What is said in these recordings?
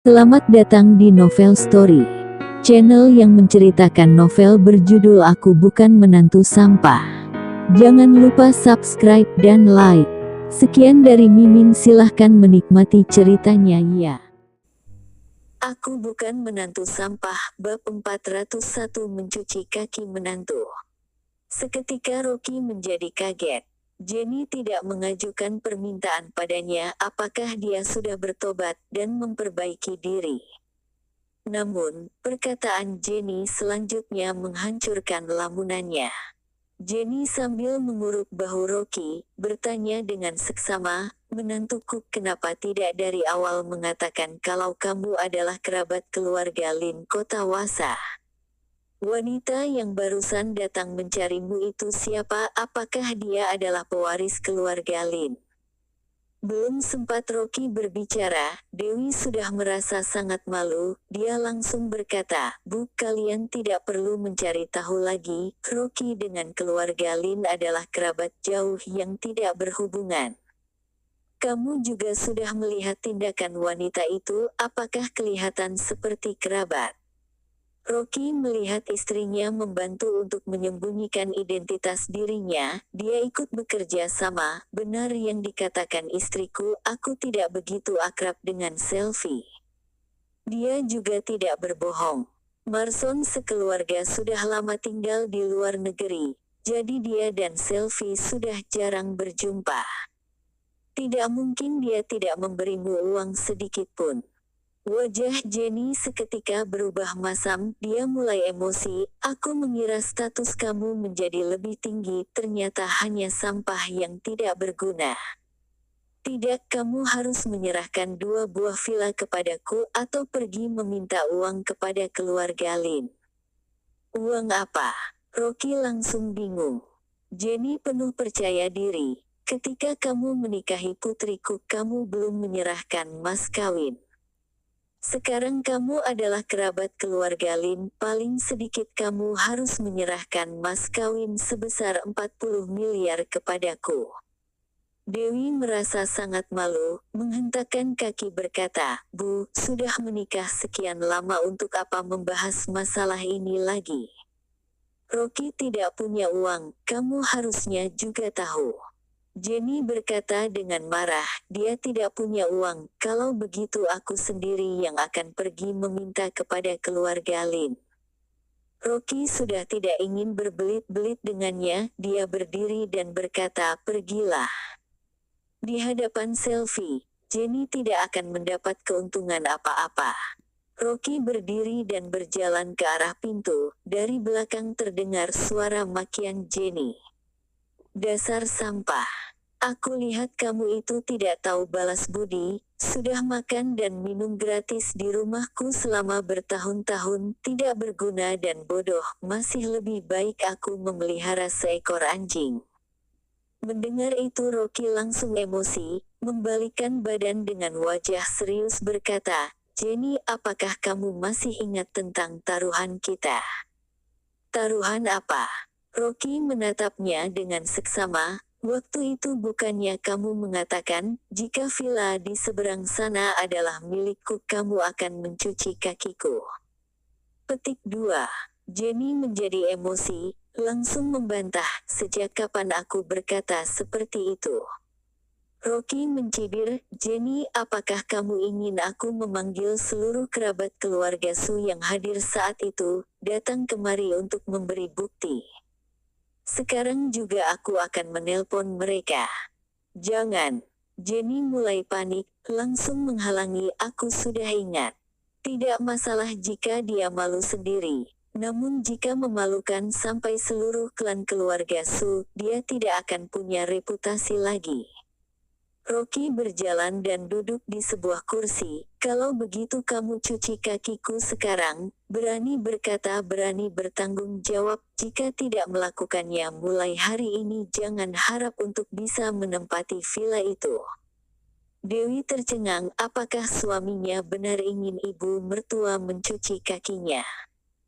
Selamat datang di Novel Story, channel yang menceritakan novel berjudul Aku Bukan Menantu Sampah. Jangan lupa subscribe dan like. Sekian dari Mimin, silahkan menikmati ceritanya ya. Aku Bukan Menantu Sampah, bab 401 mencuci kaki menantu. Seketika Rocky menjadi kaget. Jenny tidak mengajukan permintaan padanya apakah dia sudah bertobat dan memperbaiki diri. Namun, perkataan Jenny selanjutnya menghancurkan lamunannya. Jenny sambil mengurut bahu Rocky, bertanya dengan seksama, "Menantuku, kenapa tidak dari awal mengatakan kalau kamu adalah kerabat keluarga Lin Kota Wasa? Wanita yang barusan datang mencarimu itu siapa? Apakah dia adalah pewaris keluarga Lin?" Belum sempat Rocky berbicara, Dewi sudah merasa sangat malu. Dia langsung berkata, "Bu, kalian tidak perlu mencari tahu lagi. Rocky dengan keluarga Lin adalah kerabat jauh yang tidak berhubungan. Kamu juga sudah melihat tindakan wanita itu, apakah kelihatan seperti kerabat?" Rocky melihat istrinya membantu untuk menyembunyikan identitas dirinya. Dia ikut bekerja sama. "Benar yang dikatakan istriku, aku tidak begitu akrab dengan Selfie. Dia juga tidak berbohong. Marson sekeluarga sudah lama tinggal di luar negeri, jadi dia dan Selfie sudah jarang berjumpa. Tidak mungkin dia tidak memberimu uang sedikit pun." Wajah Jenny seketika berubah masam. Dia mulai emosi. "Aku mengira status kamu menjadi lebih tinggi, ternyata hanya sampah yang tidak berguna. Tidak, kamu harus menyerahkan 2 buah villa kepadaku atau pergi meminta uang kepada keluarga Lin." "Uang apa?" Rocky langsung bingung. Jenny penuh percaya diri. "Ketika kamu menikahi putriku, kamu belum menyerahkan mas kawin. Sekarang kamu adalah kerabat keluarga Lin, paling sedikit kamu harus menyerahkan mas kawin sebesar 40 miliar kepadaku." Dewi merasa sangat malu, menghentakkan kaki berkata, "Bu, sudah menikah sekian lama untuk apa membahas masalah ini lagi? Rocky tidak punya uang, kamu harusnya juga tahu." Jenny berkata dengan marah, "Dia tidak punya uang, kalau begitu aku sendiri yang akan pergi meminta kepada keluarga Lin." Rocky sudah tidak ingin berbelit-belit dengannya. Dia berdiri dan berkata, "Pergilah." Di hadapan Selfie, Jenny tidak akan mendapat keuntungan apa-apa. Rocky berdiri dan berjalan ke arah pintu. Dari belakang terdengar suara makian Jenny. "Dasar sampah. Aku lihat kamu itu tidak tahu balas budi, sudah makan dan minum gratis di rumahku selama bertahun-tahun, tidak berguna dan bodoh, masih lebih baik aku memelihara seekor anjing." Mendengar itu Rocky langsung emosi, membalikkan badan dengan wajah serius berkata, "Jenny, apakah kamu masih ingat tentang taruhan kita?" "Taruhan apa?" Rocky menatapnya dengan seksama. "Waktu itu bukannya kamu mengatakan, jika villa di seberang sana adalah milikku kamu akan mencuci kakiku?" Petik 2. Jenny menjadi emosi, langsung membantah, "Sejak kapan aku berkata seperti itu?" Rocky mencibir, "Jenny, apakah kamu ingin aku memanggil seluruh kerabat keluarga Su yang hadir saat itu, datang kemari untuk memberi bukti? Sekarang juga aku akan menelpon mereka." "Jangan." Jenny mulai panik, langsung menghalangi, "Aku sudah ingat. Tidak masalah jika dia malu sendiri. Namun jika memalukan sampai seluruh klan keluarga Su, dia tidak akan punya reputasi lagi." Rocky berjalan dan duduk di sebuah kursi. "Kalau begitu kamu cuci kakiku sekarang, berani berkata berani bertanggung jawab, jika tidak melakukannya mulai hari ini jangan harap untuk bisa menempati villa itu." Dewi tercengang, apakah suaminya benar ingin ibu mertua mencuci kakinya?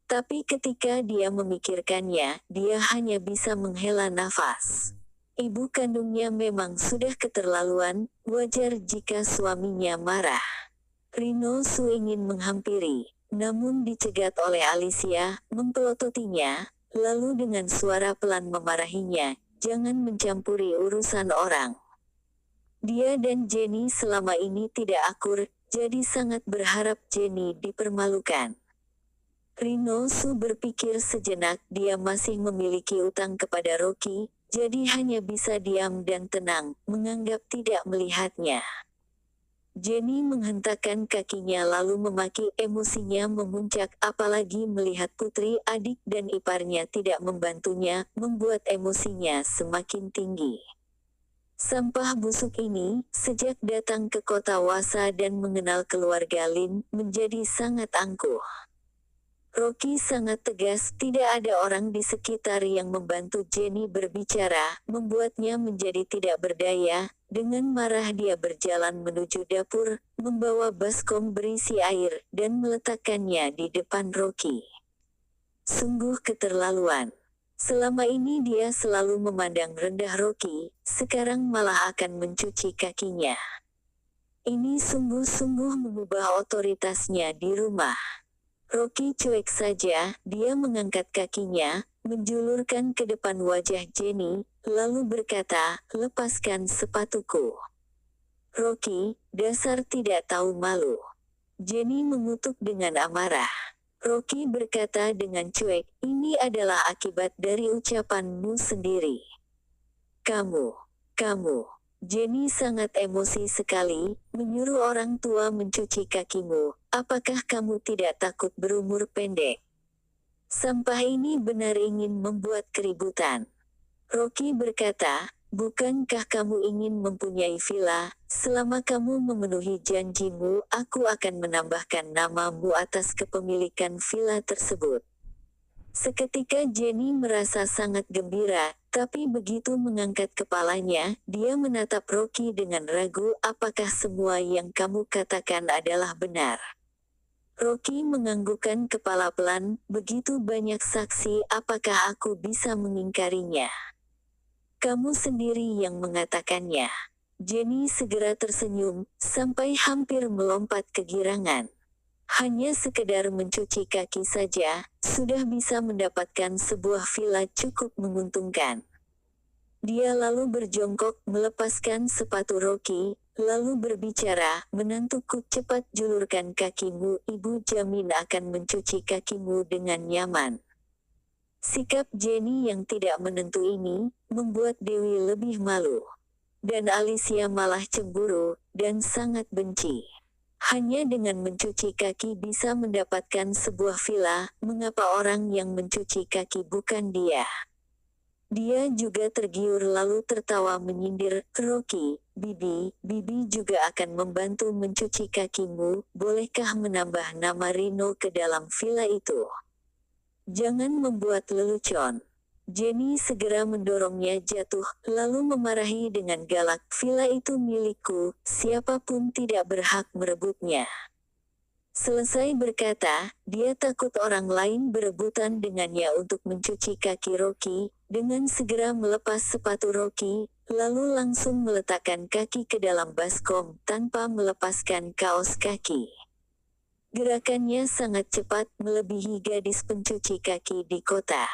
Tapi ketika dia memikirkannya, dia hanya bisa menghela nafas. Ibu kandungnya memang sudah keterlaluan, wajar jika suaminya marah. Rino Su ingin menghampiri, namun dicegat oleh Alicia, mempelototinya, lalu dengan suara pelan memarahinya, "Jangan mencampuri urusan orang." Dia dan Jenny selama ini tidak akur, jadi sangat berharap Jenny dipermalukan. Rino Su berpikir sejenak, dia masih memiliki utang kepada Rocky, jadi hanya bisa diam dan tenang, menganggap tidak melihatnya. Jenny menghentakkan kakinya lalu memaki, emosinya memuncak, apalagi melihat putri, adik dan iparnya tidak membantunya, membuat emosinya semakin tinggi. Sampah busuk ini, sejak datang ke kota Wasa dan mengenal keluarga Lin, menjadi sangat angkuh. Rocky sangat tegas, tidak ada orang di sekitar yang membantu Jenny berbicara, membuatnya menjadi tidak berdaya. Dengan marah dia berjalan menuju dapur, membawa baskom berisi air, dan meletakkannya di depan Rocky. Sungguh keterlaluan. Selama ini dia selalu memandang rendah Rocky, sekarang malah akan mencuci kakinya. Ini sungguh-sungguh mengubah otoritasnya di rumah. Rocky cuek saja, dia mengangkat kakinya, menjulurkan ke depan wajah Jenny, lalu berkata, "Lepaskan sepatuku." "Rocky, dasar tidak tahu malu." Jenny mengutuk dengan amarah. Rocky berkata dengan cuek, "Ini adalah akibat dari ucapanmu sendiri." Kamu. Jenny sangat emosi sekali, menyuruh orang tua mencuci kakimu. "Apakah kamu tidak takut berumur pendek?" Sampah ini benar ingin membuat keributan. Rocky berkata, "Bukankah kamu ingin mempunyai villa? Selama kamu memenuhi janjimu, aku akan menambahkan namamu atas kepemilikan villa tersebut." Seketika Jenny merasa sangat gembira, tapi begitu mengangkat kepalanya, dia menatap Rocky dengan ragu, "Apakah semua yang kamu katakan adalah benar?" Rocky menganggukkan kepala pelan, "Begitu banyak saksi, apakah aku bisa mengingkarinya? Kamu sendiri yang mengatakannya." Jenny segera tersenyum, sampai hampir melompat kegirangan. Hanya sekedar mencuci kaki saja, sudah bisa mendapatkan sebuah villa cukup menguntungkan. Dia lalu berjongkok, melepaskan sepatu Rocky, lalu berbicara, "Menantuku, cepat julurkan kakimu, ibu jamin akan mencuci kakimu dengan nyaman." Sikap Jenny yang tidak menentu ini, membuat Dewi lebih malu. Dan Alicia malah cemburu, dan sangat benci. Hanya dengan mencuci kaki bisa mendapatkan sebuah villa, mengapa orang yang mencuci kaki bukan dia? Dia juga tergiur lalu tertawa menyindir, "Rocky, Bibi juga akan membantu mencuci kakimu, bolehkah menambah nama Rino ke dalam villa itu? Jangan membuat lelucon." Jenny segera mendorongnya jatuh, lalu memarahi dengan galak, "Villa itu milikku, siapapun tidak berhak merebutnya." Selesai berkata, dia takut orang lain berebutan dengannya untuk mencuci kaki Rocky, dengan segera melepas sepatu Rocky, lalu langsung meletakkan kaki ke dalam baskom, tanpa melepaskan kaos kaki. Gerakannya sangat cepat, melebihi gadis pencuci kaki di kota.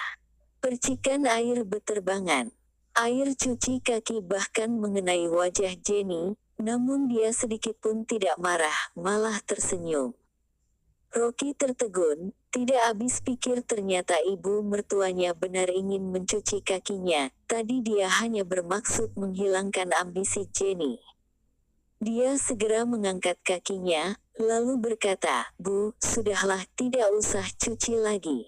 Percikan air beterbangan. Air cuci kaki bahkan mengenai wajah Jenny, namun dia sedikit pun tidak marah, malah tersenyum. Rocky tertegun, tidak habis pikir ternyata ibu mertuanya benar ingin mencuci kakinya, tadi dia hanya bermaksud menghilangkan ambisi Jenny. Dia segera mengangkat kakinya, lalu berkata, "Bu, sudahlah, tidak usah cuci lagi."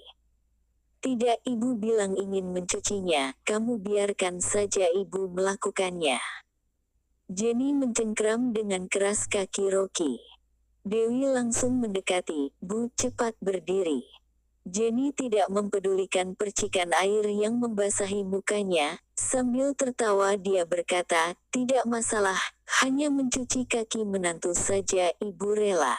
"Tidak, ibu bilang ingin mencucinya, kamu biarkan saja ibu melakukannya." Jenny mencengkram dengan keras kaki Rocky. Dewi langsung mendekati, "Bu, cepat berdiri." Jenny tidak mempedulikan percikan air yang membasahi mukanya, sambil tertawa dia berkata, "Tidak masalah, hanya mencuci kaki menantu saja, ibu rela."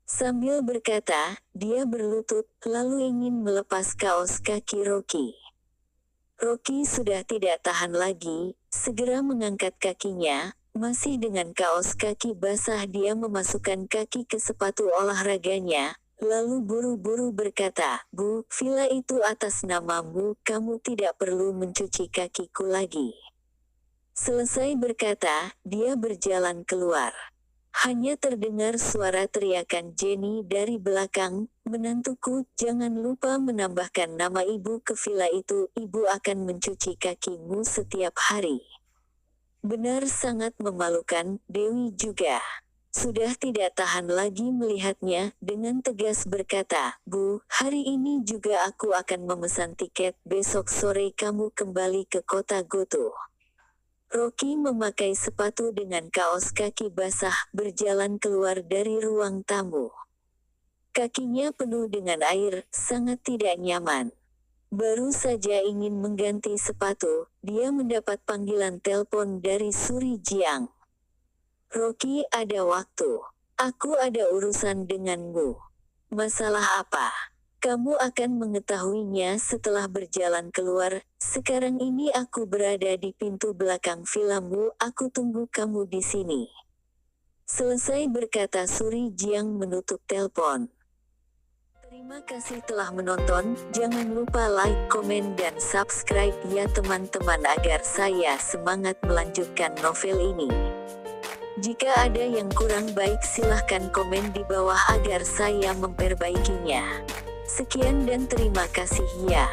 Sambil berkata, dia berlutut, lalu ingin melepas kaos kaki Rocky. Rocky sudah tidak tahan lagi, segera mengangkat kakinya, Masih dengan kaos kaki basah dia memasukkan kaki ke sepatu olahraganya, lalu buru-buru berkata, "Bu, villa itu atas namamu, kamu tidak perlu mencuci kakiku lagi." Selesai berkata, dia berjalan keluar. Hanya terdengar suara teriakan Jenny dari belakang, "Menantuku, jangan lupa menambahkan nama ibu ke villa itu, ibu akan mencuci kakimu setiap hari." Benar sangat memalukan, Dewi juga. Sudah tidak tahan lagi melihatnya, dengan tegas berkata, "Bu, hari ini juga aku akan memesan tiket, besok sore kamu kembali ke kota Goto." Rocky memakai sepatu dengan kaos kaki basah, berjalan keluar dari ruang tamu. Kakinya penuh dengan air, sangat tidak nyaman. Baru saja ingin mengganti sepatu, dia mendapat panggilan telepon dari Suri Jiang. "Rocky, ada waktu. Aku ada urusan denganmu." "Masalah apa?" "Kamu akan mengetahuinya setelah berjalan keluar. Sekarang ini aku berada di pintu belakang villamu, aku tunggu kamu di sini." Selesai berkata Suri Jiang menutup telepon. Terima kasih telah menonton, jangan lupa like, komen dan subscribe ya teman-teman agar saya semangat melanjutkan novel ini. Jika ada yang kurang baik silahkan komen di bawah agar saya memperbaikinya. Sekian dan terima kasih ya.